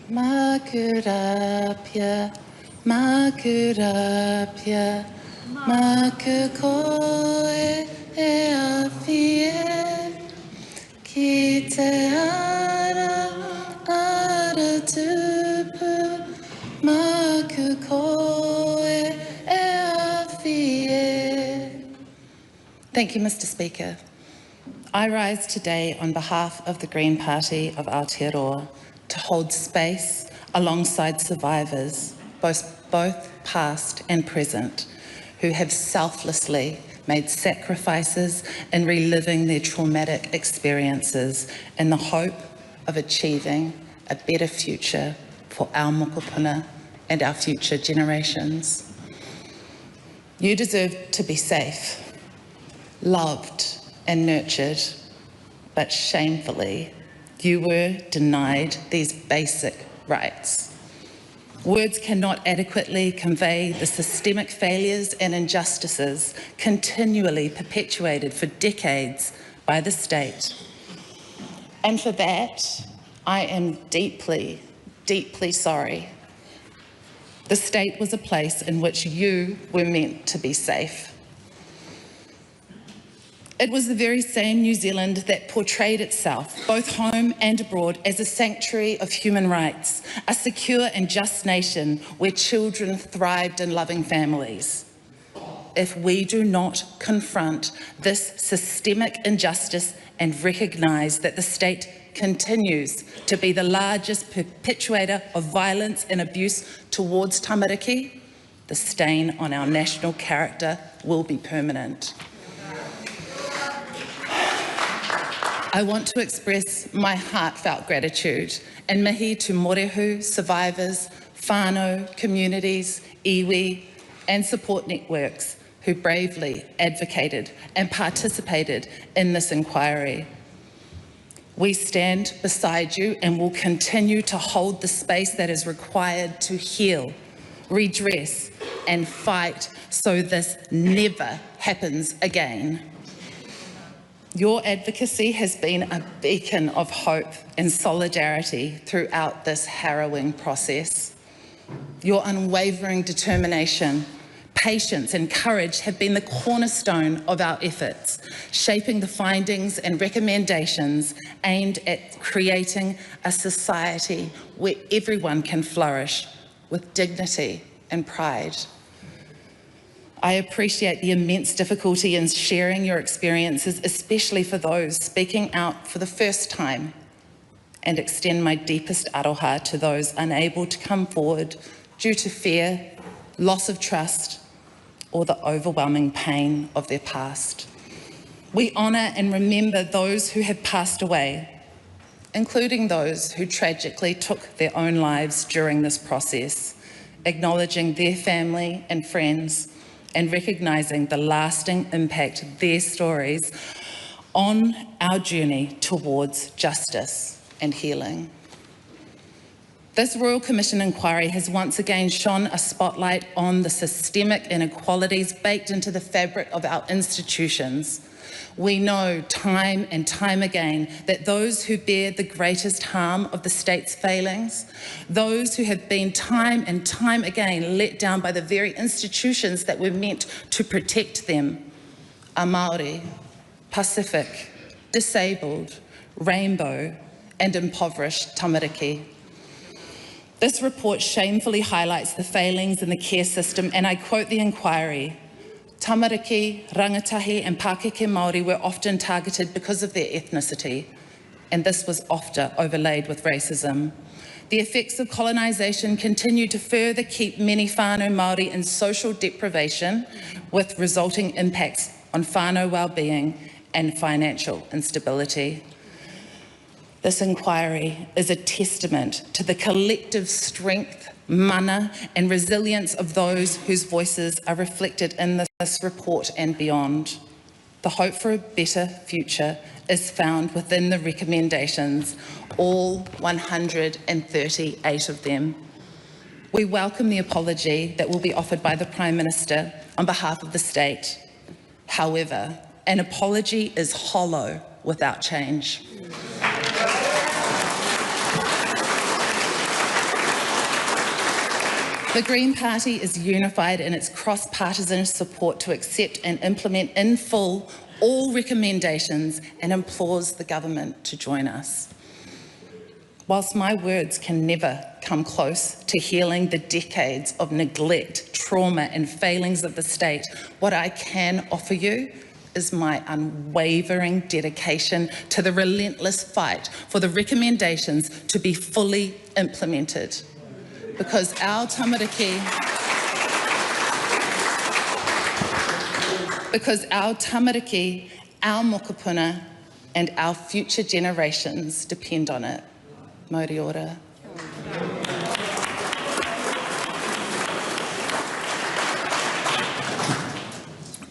Makurapia, makurapia, makukoe e awhie, ki te ara, ara tupu, makukoe e awhie. Thank you, Mr. Speaker. I rise today on behalf of the Green Party of Aotearoa to hold space alongside survivors, both past and present, who have selflessly made sacrifices in reliving their traumatic experiences in the hope of achieving a better future for our mokopuna and our future generations. You deserve to be safe, loved and nurtured, but shamefully, you were denied these basic rights. Words cannot adequately convey the systemic failures and injustices continually perpetuated for decades by the state. And for that, I am deeply, deeply sorry. The state was a place in which you were meant to be safe. It was the very same New Zealand that portrayed itself, both home and abroad, as a sanctuary of human rights, a secure and just nation where children thrived in loving families. If we do not confront this systemic injustice and recognise that the state continues to be the largest perpetuator of violence and abuse towards tamariki, the stain on our national character will be permanent. I want to express my heartfelt gratitude and mihi to morehu, survivors, whānau, communities, iwi and support networks who bravely advocated and participated in this inquiry. We stand beside you and will continue to hold the space that is required to heal, redress and fight so this never happens again. Your advocacy has been a beacon of hope and solidarity throughout this harrowing process. Your unwavering determination, patience and courage have been the cornerstone of our efforts, shaping the findings and recommendations aimed at creating a society where everyone can flourish with dignity and pride. I appreciate the immense difficulty in sharing your experiences, especially for those speaking out for the first time, and extend my deepest aroha to those unable to come forward due to fear, loss of trust, or the overwhelming pain of their past. We honour and remember those who have passed away, including those who tragically took their own lives during this process, acknowledging their family and friends, and recognising the lasting impact their stories on our journey towards justice and healing. This Royal Commission inquiry has once again shone a spotlight on the systemic inequalities baked into the fabric of our institutions. We know time and time again that those who bear the greatest harm of the state's failings, those who have been time and time again let down by the very institutions that were meant to protect them, are Māori, Pacific, disabled, rainbow and impoverished tamariki. This report shamefully highlights the failings in the care system, and I quote the inquiry: tamariki, rangatahi and Pākeke Māori were often targeted because of their ethnicity, and this was often overlaid with racism. The effects of colonisation continue to further keep many whānau Māori in social deprivation, with resulting impacts on whānau well-being and financial instability. This inquiry is a testament to the collective strength, mana and resilience of those whose voices are reflected in this report and beyond. The hope for a better future is found within the recommendations, all 138 of them. We welcome the apology that will be offered by the Prime Minister on behalf of the state. However, an apology is hollow without change. The Green Party is unified in its cross-partisan support to accept and implement in full all recommendations and implores the government to join us. Whilst my words can never come close to healing the decades of neglect, trauma and failings of the state, what I can offer you is my unwavering dedication to the relentless fight for the recommendations to be fully implemented. Because our tamariki, our mokopuna and our future generations depend on it. Mauri ora.